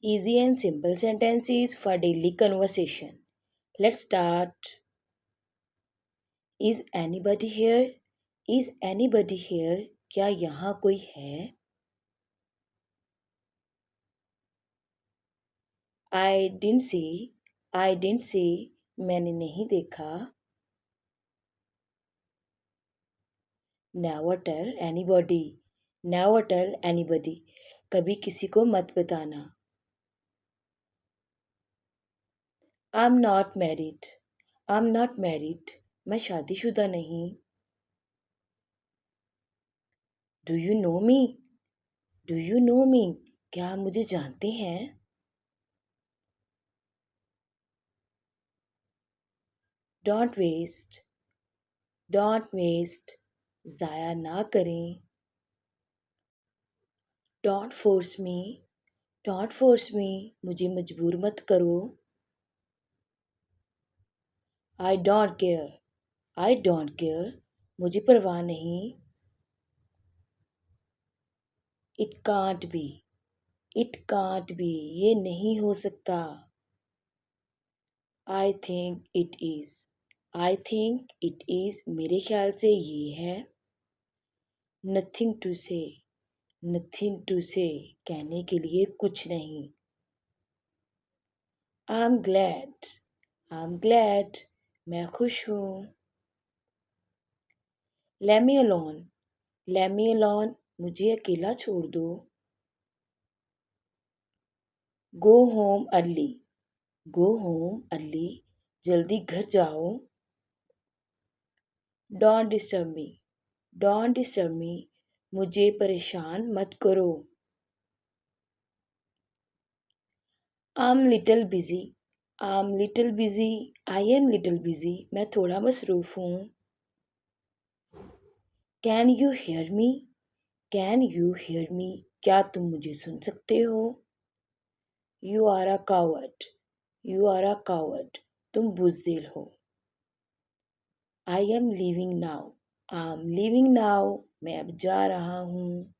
Easy and simple sentences for daily conversation. Let's start. Is anybody here? Is anybody here? क्या यहाँ कोई है? I didn't see. I didn't see. मैंने नहीं देखा. Never tell anybody. Never tell anybody. कभी किसी को मत बताना. I'm not married. I'm not married. मैं शादीशुदा नहीं. Do you know me? Do you know me? क्या आप मुझे जानते हैं? Don't waste. Don't waste. ज़ाया ना करें. Don't force me. Don't force me. मुझे मजबूर मत करो. I don't care. I don't care. मुझे परवाह नहीं. It can't be. It can't be. ये नहीं हो सकता. I think it is. I think it is. मेरे ख्याल से ये है. Nothing to say. Nothing to say. कहने के लिए कुछ नहीं. I'm glad. I'm glad. मैं खुश हूँ. Let me alone. Let me alone. मुझे अकेला छोड़ दो. Go home early. Go home early. जल्दी घर जाओ. Don't disturb me. Don't disturb me. मुझे परेशान मत करो. I'm little busy. I'm little busy. I am little busy. मैं थोड़ा मसरूफ़ हूँ. Can you hear me? Can you hear me? क्या तुम मुझे सुन सकते हो? You are a coward. You are a coward. तुम बुज़दिल हो. I am leaving now. I'm leaving now. मैं अब जा रहा हूँ.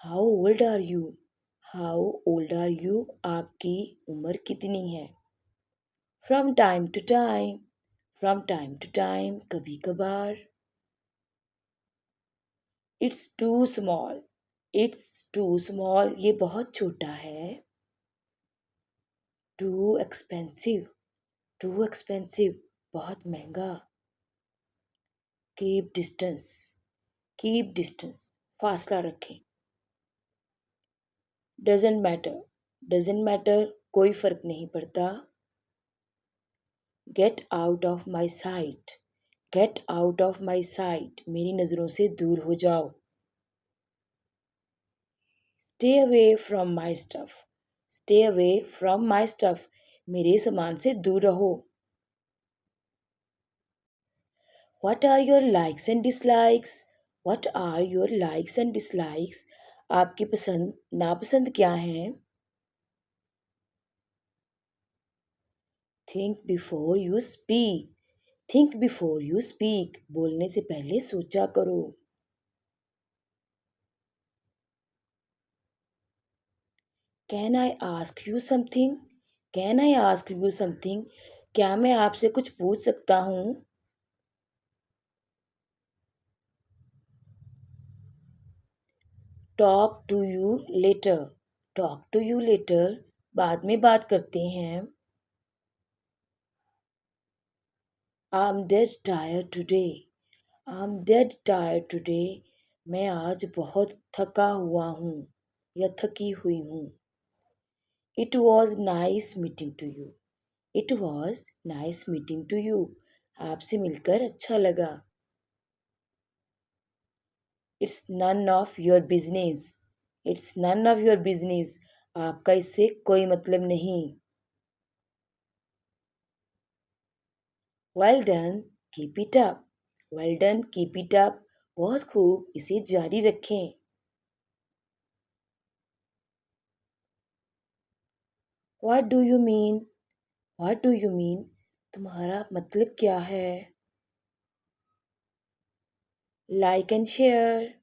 How old are you? How old are you? आपकी उम्र कितनी है? From time to time. From time to time. कभी कभार. It's too small. It's too small. ये बहुत छोटा है. Too expensive. Too expensive. बहुत महंगा. Keep distance. Keep distance. फासला रखें. Doesn't matter. Doesn't matter. कोई फर्क नहीं पड़ता. Get out of my sight. Get out of my sight. मेरी नज़रों से दूर हो जाओ. Stay away from my stuff. Stay away from my stuff. मेरे सामान से दूर रहो. What are your likes and dislikes? What are your likes and dislikes? आपकी पसंद नापसंद क्या हैं? Think before you speak. Think before you speak. बोलने से पहले सोचा करो. Can I ask you something? Can I ask you something? क्या मैं आपसे कुछ पूछ सकता हूँ? Talk to you later. Talk to you later. बाद में बात करते हैं. I'm dead tired today. I'm dead tired today. मैं आज बहुत थका हुआ हूँ या थकी हुई हूँ. It was nice meeting to you. It was nice meeting to you. आपसे मिलकर अच्छा लगा. It's none of your business. It's none of your business. आपका इससे कोई मतलब नहीं. Well done. Keep it up. Well done. Keep it up. बहुत खूब. इसे जारी रखें. What do you mean? What do you mean? तुम्हारा मतलब क्या है? Like and share.